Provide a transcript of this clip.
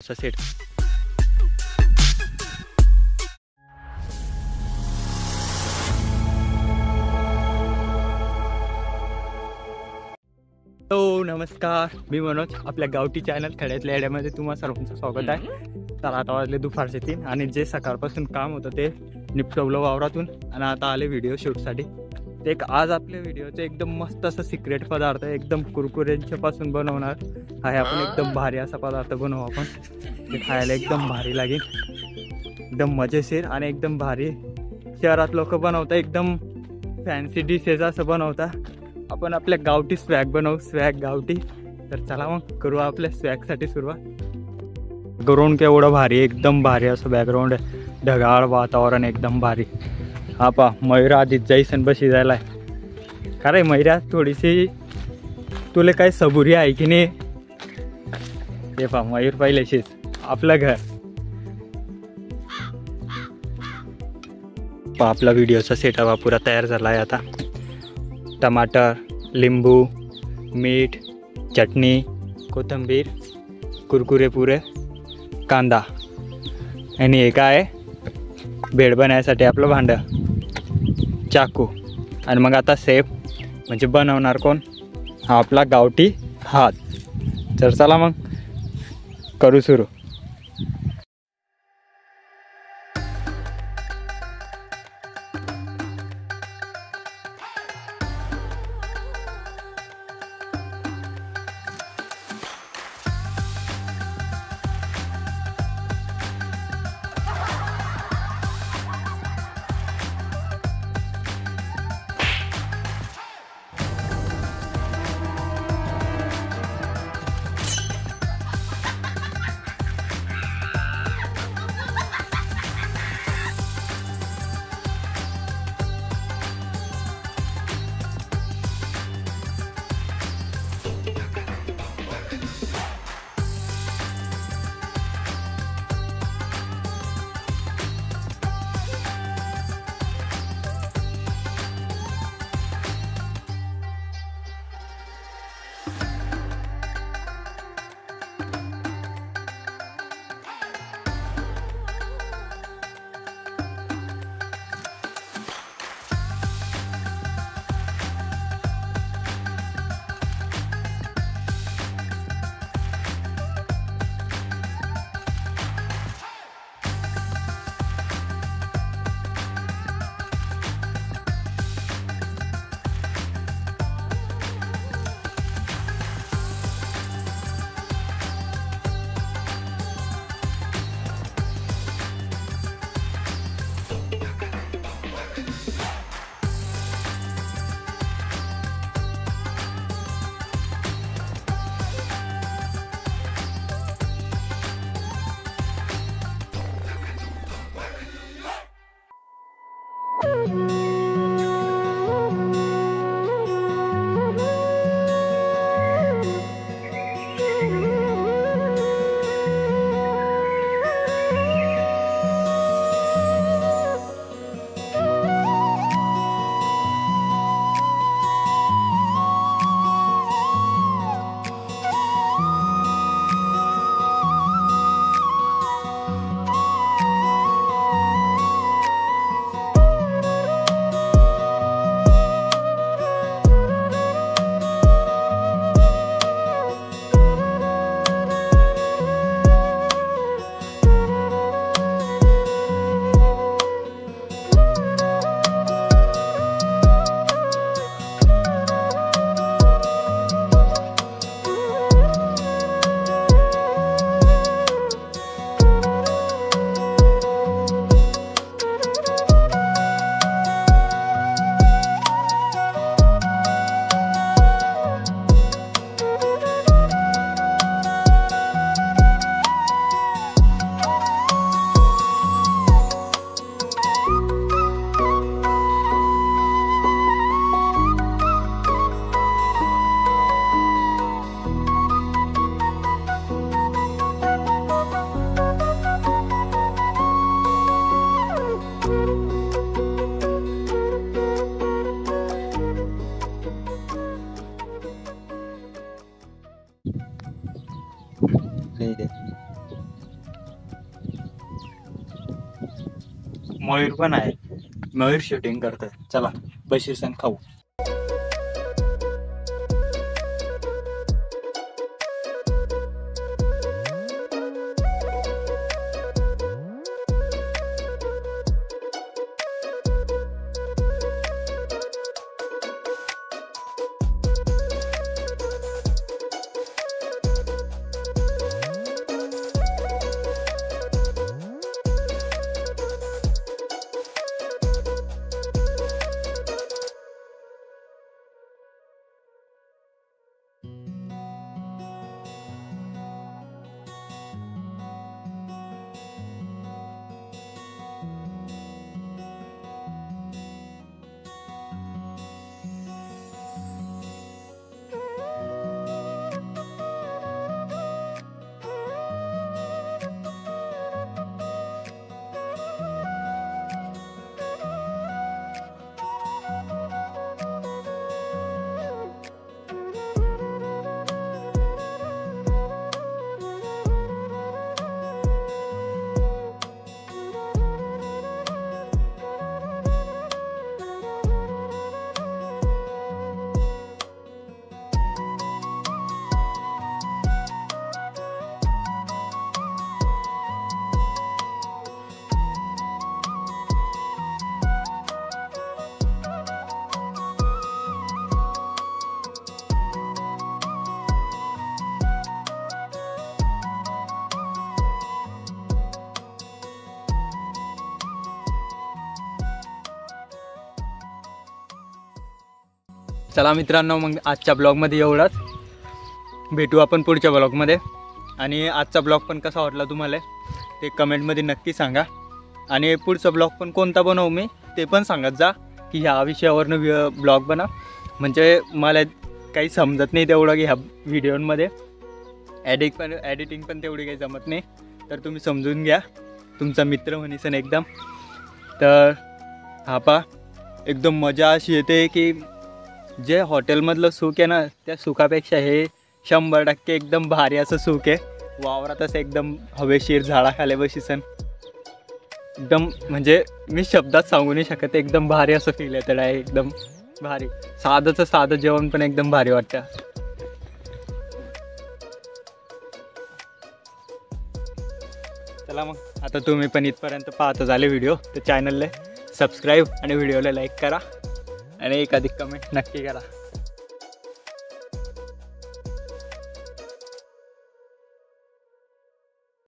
Set hello नमस्कार, मी मनोज. आपल्या गावठी चॅनल खेड्यातल्या एड्यामध्ये तुम्हा सर्वांचं स्वागत आहे. तर आता वाजले दुपारचे 3 आणि जे सकाळपासून काम होतं ते निपटवलं वावरातून आणि आता आले व्हिडिओ शूटसाठी. ते एक आज आपल्या व्हिडिओचं एकदम मस्त असं सिक्रेट पदार्थ एकदम कुरकुऱ्यांच्या पासून बनवणार आहे आपण. एकदम भारी असा पदार्थ बनवू आपण. ते खायला एकदम भारी लागेल, एकदम मजेशीर आणि एकदम भारी. शहरात लोक बनवतात एकदम फॅन्सी डिशेस असं बनवता. आपण आपल्या गावठी स्वॅग बनवू, स्वॅग गावठी. तर चला मग करू आपल्या स्वॅगसाठी सुरुवात. ग्राउंड केवढं भारी, एकदम भारी असं बॅकग्राऊंड आहे, ढगाळ वातावरण एकदम भारी. हा पा मयूर आधीच जाईसन बशी जायला आहे. का रे मयूरा, थोडीशी तुला काय सबुरी आहे की नाही? ते पा मयूर पहिल्याशीच आपलं घर पा. आपला व्हिडिओचा सेटअप हा पुरा तयार झाला आहे. आता टमाटर, लिंबू, मीठ, चटणी, कोथिंबीर, कुरकुरे पुरे, कांदा आणि हे काय बेड बनायसाठी आपलं भांडं, चाकू. आणि मग आता सेफ म्हणजे बनवणार कोण? हा आपला गावठी हात. तर चला मग करू सुरू. मयूर पण आहे, मयूर शूटिंग करतोय. चला बशीस आणि खाऊ. चला मित्रांनो, मग आजच्या ब्लॉगमध्ये एवढंच. भेटू आपण पुढच्या ब्लॉगमध्ये. आणि आजचा ब्लॉग पण कसा वाटला तुम्हाला ते कमेंटमध्ये नक्की सांगा. आणि पुढचा ब्लॉग पण कोणता बनवू मी ते पण सांगत जा की ह्या विषयावरनं ब्लॉग बनव. म्हणजे मला काही समजत नाही तेवढं की ह्या व्हिडिओमध्ये एडिटिंग पण तेवढी काही जमत नाही. तर तुम्ही समजून घ्या, तुमचा मित्र म्हणीसन एकदम. तर हा पा एकदम मजा अशी येते की जे हॉटेलमधलं सुख आहे ना, त्या सुखापेक्षा हे 100% एकदम भारी असं सुख आहे. वावरात असं एकदम हवेशीर झाडाखाली बशीसन एकदम, म्हणजे मी शब्दात सांगू नाही शकत. एकदम भारी असं फील येतं आहे, एकदम भारी. साधं जेवण पण एकदम भारी वाटतं. चला मग, आता तुम्ही पण इथपर्यंत पाहता झाले व्हिडिओ, तर चॅनलला सबस्क्राईब आणि व्हिडिओला लाईक करा आणि एखादी कमेंट नक्की करा.